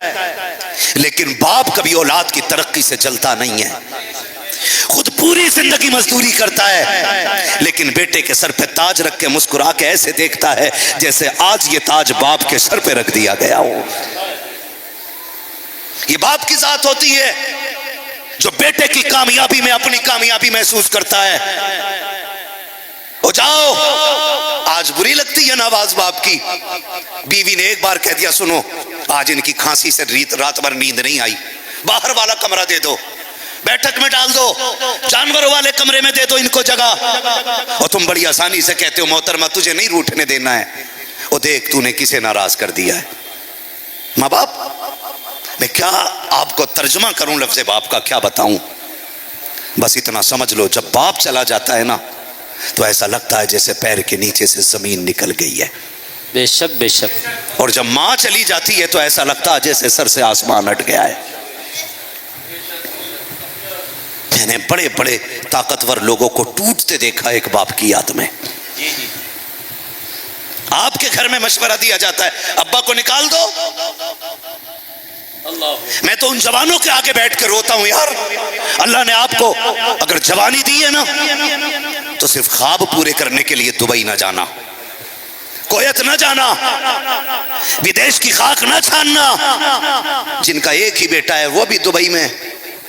لیکن باپ کبھی اولاد کی ترقی سے جلتا نہیں ہے. خود پوری زندگی مزدوری کرتا ہے لیکن بیٹے کے سر پہ تاج رکھ کے مسکرا کے ایسے دیکھتا ہے جیسے آج یہ تاج باپ کے سر پہ رکھ دیا گیا ہو. یہ باپ کی ذات ہوتی ہے جو بیٹے کی کامیابی میں اپنی کامیابی محسوس کرتا ہے. ہو جاؤ آج بری لگتی ہے نا آواز باپ کی. بیوی نے ایک بار کہہ دیا سنو آج ان کی کھانسی سے رات بھر نیند نہیں آئی, باہر والا کمرہ دے دو, بیٹھک میں ڈال دو, جانوروں والے کمرے میں دے دو ان کو جگہ. اور تم بڑی آسانی سے کہتے ہو محترمہ تجھے نہیں روٹھنے دینا ہے. وہ دیکھ تو نے کسے ناراض کر دیا ہے. ماں باپ میں کیا آپ کو ترجمہ کروں لفظ باپ کا, کیا بتاؤں. بس اتنا سمجھ لو جب باپ چلا جاتا ہے نا تو ایسا لگتا ہے جیسے پیر کے نیچے سے زمین نکل گئی ہے. بے شک بے شک. اور جب ماں چلی جاتی ہے تو ایسا لگتا ہے جیسے سر سے آسمان ہٹ گیا ہے. میں نے بڑے بڑے طاقتور لوگوں کو ٹوٹتے دیکھا ایک باپ کی یاد میں. آپ کے گھر میں مشورہ دیا جاتا ہے ابا کو نکال دو, میں تو ان جوانوں کے آگے بیٹھ کے روتا ہوں یار, اللہ نے آپ کو اگر جوانی دی ہے نا تو صرف خواب پورے کرنے کے لیے دبئی نہ جانا, کویت نہ جانا, بدیش کی خاک نہ چھاننا. جن کا ایک ہی بیٹا ہے وہ بھی دبئی میں,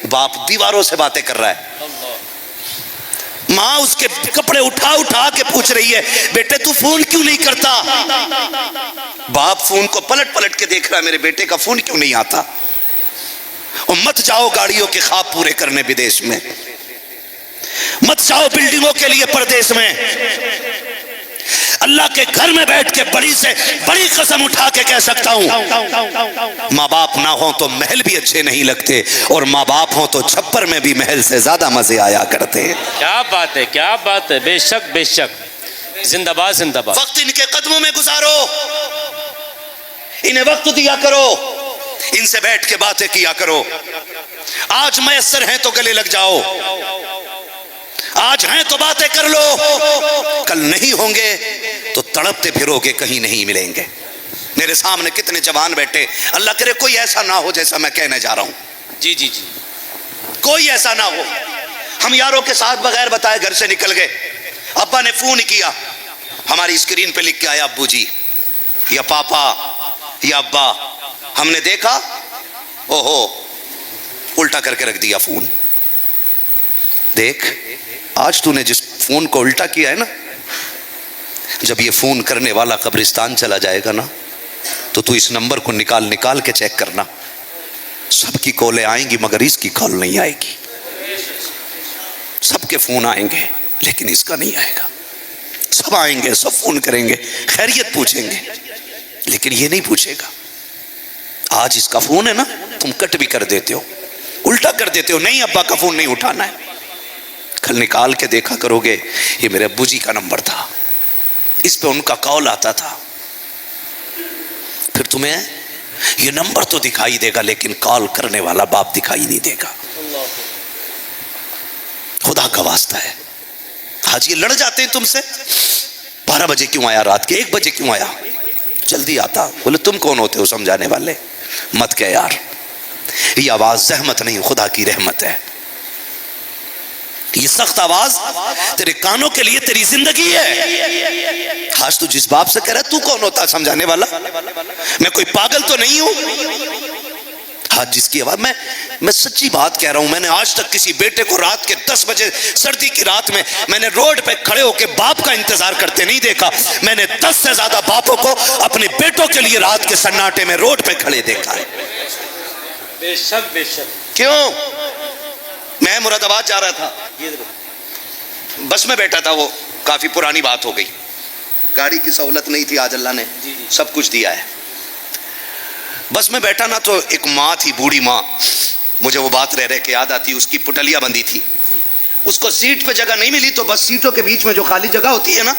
باپ دیواروں سے باتیں کر رہا ہے, ماں اس کے کپڑے اٹھا اٹھا کے پوچھ رہی ہے بیٹے تو فون کیوں نہیں کرتا. باپ فون کو پلٹ پلٹ کے دیکھ رہا ہے میرے بیٹے کا فون کیوں نہیں آتا. اور مت جاؤ گاڑیوں کے خواب پورے کرنے بدیش میں, مت جاؤ بلڈنگوں کے لیے پردیس میں. اللہ کے گھر میں بیٹھ کے بڑی سے بڑی قسم اٹھا کے کہہ سکتا ہوں ماں باپ نہ ہوں تو محل بھی اچھے نہیں لگتے, اور ماں باپ ہوں تو چھپر میں بھی محل سے زیادہ مزے آیا کرتے. کیا بات ہے, کیا بات ہے. بے شک بے شک. زندہ باد زندہ باد. وقت ان کے قدموں میں گزارو, انہیں وقت دیا کرو, ان سے بیٹھ کے باتیں کیا کرو. آج میسر ہیں تو گلے لگ جاؤ, آج ہیں تو باتیں کر لو, کل نہیں ہوں گے تو تڑپتے پھرو گے کہیں نہیں ملیں گے. میرے سامنے کتنے جوان بیٹھے, اللہ کرے کوئی ایسا نہ ہو جیسا میں کہنے جا رہا ہوں. جی جی جی. کوئی ایسا نہ ہو. ہم یاروں کے ساتھ بغیر بتائے گھر سے نکل گئے, ابا نے فون کیا, ہماری اسکرین پہ لکھ کے آیا ابو جی یا پاپا یا ابا. ہم نے دیکھا اوہو الٹا کر کے رکھ دیا فون. دیکھ آج تو نے جس فون کو الٹا کیا ہے نا, جب یہ فون کرنے والا قبرستان چلا جائے گا نا تو اس نمبر کو نکال نکال کے چیک کرنا, سب کی کالیں آئیں گی مگر اس کی کال نہیں آئے گی. سب کے فون آئیں گے لیکن اس کا نہیں آئے گا. سب آئیں گے, سب فون کریں گے, خیریت پوچھیں گے, لیکن یہ نہیں پوچھے گا آج اس کا فون ہے نا, تم کٹ بھی کر دیتے ہو, الٹا کر دیتے ہو, نہیں ابا کا فون نہیں اٹھانا ہے. کل نکال کے دیکھا کرو گے یہ میرے ابو جی کا نمبر تھا, اس پہ ان کا کال آتا تھا. پھر تمہیں یہ نمبر تو دکھائی دے گا لیکن کال کرنے والا باپ دکھائی نہیں دے گا. خدا کا واسطہ ہے. آج یہ لڑ جاتے ہیں تم سے, 12 بجے کیوں آیا, رات کے 1 بجے کیوں آیا, جلدی آتا. بولے تم کون ہوتے ہو سمجھانے والے, مت کہ یار یہ آواز زحمت نہیں خدا کی رحمت ہے. یہ سخت آواز تیرے کانوں کے لیے تیری زندگی ہے. آج تو جس باپ سے کہہ رہا ہے تو کون ہوتا سمجھانے والا, میں کوئی پاگل تو نہیں ہوں. آج جس کی آواز, میں سچی بات کہہ رہا ہوں, میں نے آج تک کسی بیٹے کو رات کے 10 بجے سردی کی رات میں نے روڈ پہ کھڑے ہو کے باپ کا انتظار کرتے نہیں دیکھا. میں نے 10 سے زیادہ باپوں کو اپنے بیٹوں کے لیے رات کے سناٹے میں روڈ پہ کھڑے دیکھا ہے. بے شک بے شک. کیوں؟ میں مراد آباد جا رہا تھا, بس میں بیٹھا تھا, وہ کافی پرانی بات ہو گئی, گاڑی کی سہولت نہیں تھی, آج اللہ نے سب کچھ دیا ہے. بس میں بیٹھا نا تو ایک ماں تھی, بوڑھی ماں, مجھے وہ بات رہ کے یاد آتی. اس کی پٹلیاں بندی تھی, اس کو سیٹ پہ جگہ نہیں ملی تو بس سیٹوں کے بیچ میں جو خالی جگہ ہوتی ہے نا,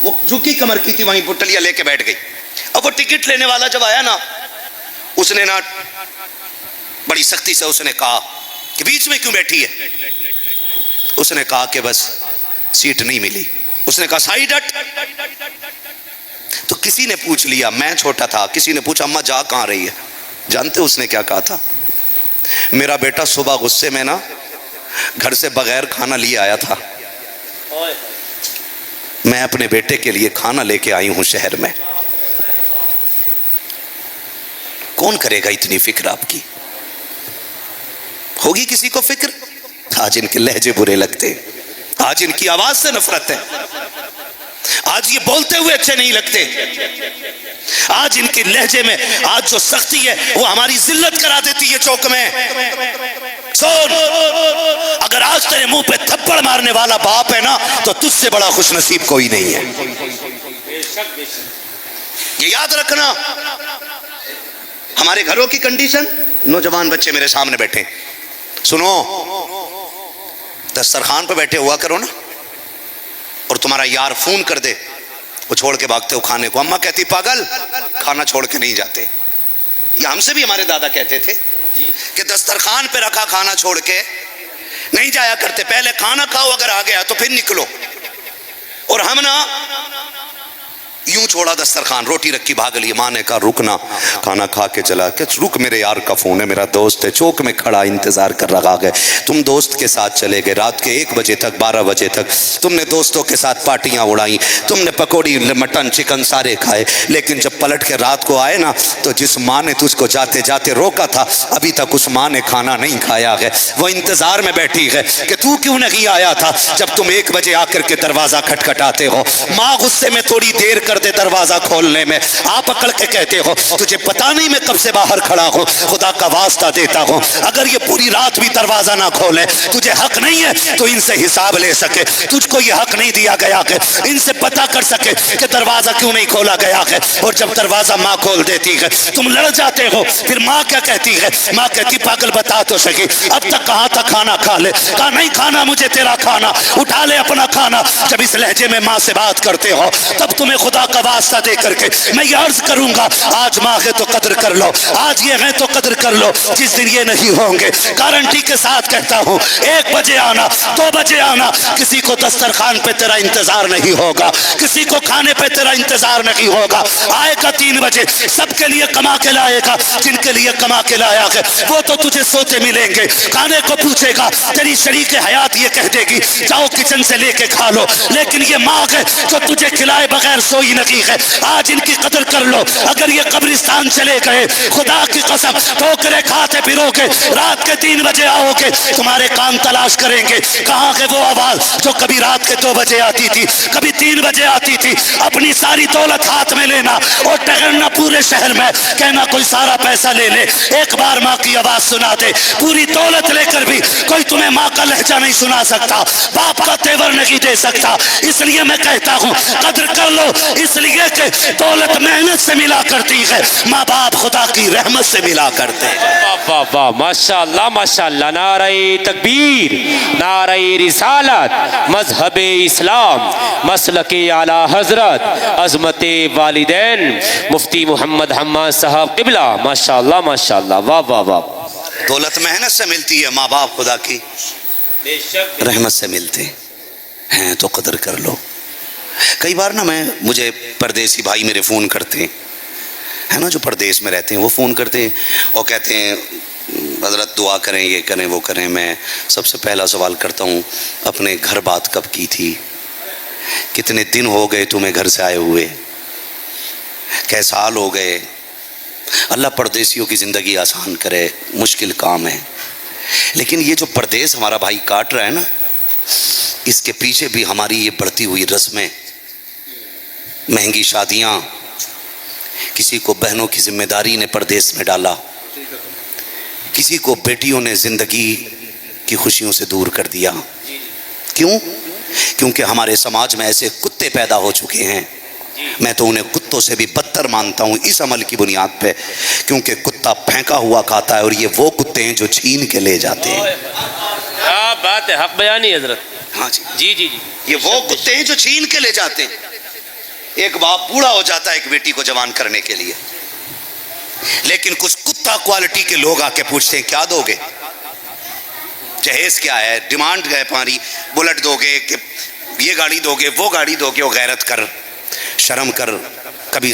وہ جھکی کمر کی تھی, وہیں پٹلیاں لے کے بیٹھ گئی. اب وہ ٹکٹ لینے والا جب آیا نا, اس نے نا بڑی سختی سے اس نے کہا کہ بیچ میں کیوں بیٹھی ہے. اس نے کہا کہ بس سیٹ نہیں ملی. اس نے کہا سائیڈ ہٹ. تو کسی نے پوچھ لیا, میں چھوٹا تھا, کسی نے پوچھا اماں جا کہاں رہی ہے, جانتے اس نے کیا کہا تھا؟ میرا بیٹا صبح غصے میں نا گھر سے بغیر کھانا لیے آیا تھا، میں اپنے بیٹے کے لیے کھانا لے کے آئی ہوں شہر میں۔ کون کرے گا اتنی فکر آپ کی؟ ہوگی کسی کو فکر؟ آج ان کے لہجے برے لگتے ہیں، آج ان کی آواز سے نفرت ہے، آج یہ بولتے ہوئے اچھے نہیں لگتے، آج ان کے لہجے میں آج جو سختی ہے وہ ہماری ذلت کرا دیتی ہے چوک میں۔ سن، اگر آج تیرے منہ پہ تھپڑ مارنے والا باپ ہے نا تو تجھ سے بڑا خوش نصیب کوئی نہیں ہے، یہ یاد رکھنا۔ ہمارے گھروں کی کنڈیشن، نوجوان بچے میرے سامنے بیٹھے، سنو، دسترخوان پہ بیٹھے ہوا کرو نا، اور تمہارا یار فون کر دے، وہ چھوڑ کے بھاگتے ہو کھانے کو، اماں کہتی پاگل کھانا چھوڑ کے نہیں جاتے۔ یہ ہم سے بھی ہمارے دادا کہتے تھے کہ دسترخوان پہ رکھا کھانا چھوڑ کے نہیں جایا کرتے، پہلے کھانا کھاؤ، اگر آ گیا تو پھر نکلو۔ اور ہم نا یوں چھوڑا دسترخوان، روٹی رکھی بھاگ لی، ماں نے کہا رکنا، کھانا کھا کے چلا کہ رک، میرے یار کا فون ہے، میرا دوست ہے چوک میں کھڑا انتظار کر رہا ہے۔ تم دوست کے ساتھ چلے گئے، رات کے 1 بجے تک 12 بجے تک تم نے دوستوں کے ساتھ پارٹیاں اڑائیں، تم نے پکوڑی مٹن چکن سارے کھائے، لیکن جب پلٹ کے رات کو آئے نا تو جس ماں نے تجھ کو جاتے جاتے روکا تھا ابھی تک اس ماں نے کھانا نہیں کھایا ہے، وہ انتظار میں بیٹھی ہے کہ تو کیوں نہیں آیا تھا جب تم 1 بجے آ کر کے دروازہ کھٹکھٹاتے ہو۔ ماں غصے میں تھوڑی دیر کر دے دروازہ کھولنے میں، آپ پکڑ کے کہتے ہو تجھے پتا نہیں میں کب سے باہر کھڑا ہوں، خدا کا واسطہ دیتا ہوں اگر یہ پوری رات بھی دروازہ نہ کھولے، تجھے حق نہیں ہے تو ان سے حساب لے سکے، تجھ کو یہ حق نہیں دیا گیا کہ ان سے پتا کر سکے کہ دروازہ کیوں نہیں کھولا گیا ہے، اور جب دروازہ ماں کھول دیتی ہے تم لڑ جاتے ہو، پھر ماں کیا کہتی ہے؟ ماں کہتی پاگل بتا تو سکی اب تک کہاں تھا کھانا کھا لے، کہا نہیں کھانا مجھے تیرا کھانا، اٹھا لے اپنا کھانا۔ جب اس لہجے میں ماں سے بات کرتے ہو تب تمہیں خدا کا واسطہ دے کر کے میں یہ عرض کروں گا، آج ماں ہے تو قدر کر لو، آج یہ ہے تو قدر کر لو، جس دن یہ نہیں ہوں گے گارنٹی کے ساتھ کہتا ہوں 1 بجے آنا 2 بجے آنا، کسی کو دسترخوان پہ تیرا انتظار نہیں ہوگا، کسی کو کھانے پہ تیرا انتظار نہیں ہوگا، آئے گا 3 بجے سب کے لیے کما کے لائے گا، جن کے لیے کما کے لایا ہے وہ تو تجھے سوتے ملیں گے، کھانے کو پوچھے گا، تیری شریک حیات یہ کہہ دے گی جاؤ کچن سے لے کے کھا لو، لیکن یہ ماں ہے جو تجھے کھلائے بغیر سوئی نہیں ہے، آج ان کی قدر کر لو۔ اگر یہ قبرستان چلے گئے خدا کی قسم ٹھوکرے کھاتے پھرو گے، رات کے 3 بجے آؤ گے، تمہارے کان تلاش کریں گے کہاں ہے وہ آواز جو کبھی رات کے 2 بجے آتی تھی، کبھی 3 بجے آتی تھی، اپنی ساری دولت ہاتھ میں لینا اور ٹہرنا پورے شہر میں، کہنا کوئی سارا پیسہ لے لے، ایک بار ماں کی آواز سنا دے، پوری دولت لے کر بھی کوئی تمہیں ماں کا لہجہ نہیں سنا سکتا، باپ کا تیور نہیں دے سکتا، اس لیے میں کہتا ہوں قدر کر لو، اس لیے کہ دولت محنت سے ملا کرتی ہے، ماں باپ خدا کی رحمت سے ملا کرتے ہیں۔ واہ واہ واہ، ماشاءاللہ ماشاءاللہ، نعرہ تکبیر، نعرہ رسالت، مذہب اسلام، مسلک اعلی حضرت، عظمت والدین مفتی محمد حماد صاحب قبلہ، ماشاءاللہ ماشاءاللہ، واہ واہ واہ۔ دولت محنت سے ملتی ہے، ماں باپ خدا کی رحمت سے ملتے ہیں تو قدر کر لو۔ کئی بار نا مجھے پردیسی بھائی میرے فون کرتے ہیں نا، جو پردیس میں رہتے ہیں وہ فون کرتے ہیں اور کہتے ہیں حضرت دعا کریں، یہ کریں وہ کریں۔ میں سب سے پہلا سوال کرتا ہوں اپنے گھر بات کب کی تھی، کتنے دن ہو گئے تمہیں گھر سے آئے ہوئے، کئی سال ہو گئے۔ اللہ پردیسیوں کی زندگی آسان کرے، مشکل کام ہے، لیکن یہ جو پردیس ہمارا بھائی کاٹ رہا ہے نا، اس کے پیچھے بھی ہماری یہ بڑھتی ہوئی رسمیں، مہنگی شادیاں، کسی کو بہنوں کی ذمہ داری نے پردیس میں ڈالا، کسی کو بیٹیوں نے زندگی کی خوشیوں سے دور کر دیا۔ کیوں؟ کیونکہ ہمارے سماج میں ایسے کتے پیدا ہو چکے ہیں، میں تو انہیں کتوں سے بھی بدتر مانتا ہوں اس عمل کی بنیاد پہ، کیونکہ کتا پھینکا ہوا کھاتا ہے اور یہ وہ کتے ہیں جو چھین کے لے جاتے ہیں۔ کیا بات ہے، حق بیانی حضرت۔ ہاں جی جی جی جی، یہ وہ کتے ہیں جو چھین کے لے جاتے ہیں۔ ایک باپ بوڑھا ہو جاتا ہے ایک بیٹی کو جوان کرنے کے لیے، لیکن کچھ کتا کوالٹی کے لوگ آ کے پوچھتے ہیں کیا دو گے، جہیز کیا ہے، ڈیمانڈ ہے ہماری، بلٹ دو گے کہ یہ گاڑی دو گے وہ گاڑی دو گے، وہ غیرت کر، شرم کر، کبھی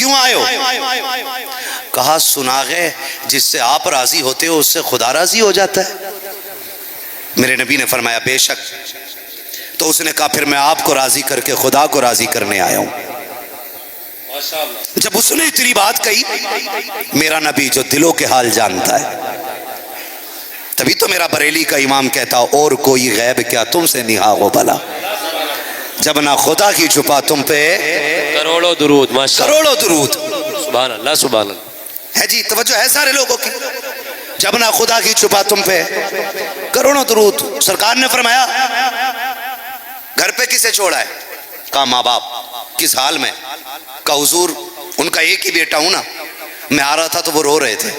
کیوں آئے ہو؟ کہا سناغے جس سے آپ راضی ہوتے ہو اس سے خدا راضی ہو جاتا ہے۔ میرے نبی نے فرمایا بے شک۔ تو اس نے کہا پھر میں آپ کو راضی کر کے خدا کو راضی کرنے آیا ہوں۔ جب اس نے اتنی بات کہی، میرا نبی جو دلوں کے حال جانتا ہے، تبھی تو میرا بریلی کا امام کہتا اور کوئی غیب کیا تم سے نہا ہو بلا، جب نہ خدا کی چھپا تم پہ کروڑوں درود، ماشاءاللہ، کروڑوں درود۔ سبحان اللہ سبحان اللہ۔ ہے جی، توجہ ہے سارے لوگوں کی۔ جب نہ خدا کی چھپا تم پہ کروڑوں درود۔ سرکار نے فرمایا گھر پہ کسے چھوڑا ہے؟ کہا ماں باپ۔ کس حال میں؟ کہا حضور ان کا ایک ہی بیٹا ہوں نا، میں آ رہا تھا تو وہ رو رہے تھے۔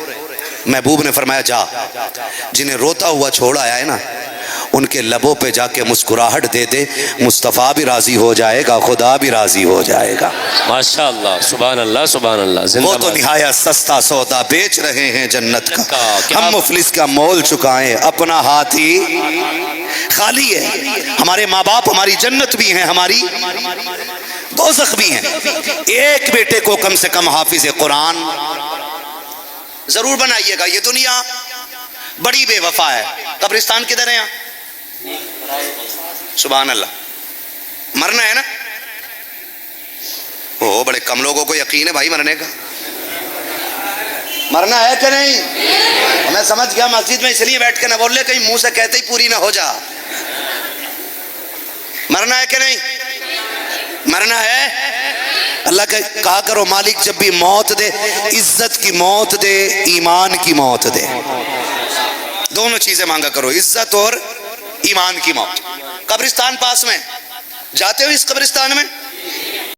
محبوب نے فرمایا جا، جنہیں روتا ہوا چھوڑ آیا ہے نا ان کے لبوں پہ جا کے مسکراہٹ دے دے، مصطفیٰ بھی راضی ہو جائے گا، خدا بھی راضی ہو جائے گا۔ ماشاءاللہ سبحان اللہ سبحان اللہ۔ وہ تو نہایت سستا سودا بیچ رہے ہیں جنت کا، ہم مفلس کا مول چکائیں، اپنا ہاتھ ہی خالی ہے۔ ہمارے ماں باپ ہماری جنت بھی ہیں، ہماری دوزخ بھی ہیں۔ ایک بیٹے کو کم سے کم حافظ قرآن ضرور بنائیے گا۔ یہ دنیا بڑی بے وفا ہے۔ قبرستان کدھر ہے یہاں؟ سبحان اللہ۔ مرنا ہے نا؟ وہ بڑے کم لوگوں کو یقین ہے بھائی مرنے کا۔ مرنا ہے کہ نہیں؟ میں سمجھ گیا مسجد میں اس لیے بیٹھ کے نہ بول لے کہیں منہ سے کہتے ہی پوری نہ ہو جا۔ مرنا ہے کہ نہیں؟ مرنا ہے۔ اللہ کہا کرو مالک جب بھی موت دے، عزت کی موت دے، ایمان کی موت دے۔ دونوں چیزیں مانگا کرو، عزت اور ایمان کی موت۔ قبرستان پاس میں، جاتے ہو اس قبرستان میں؟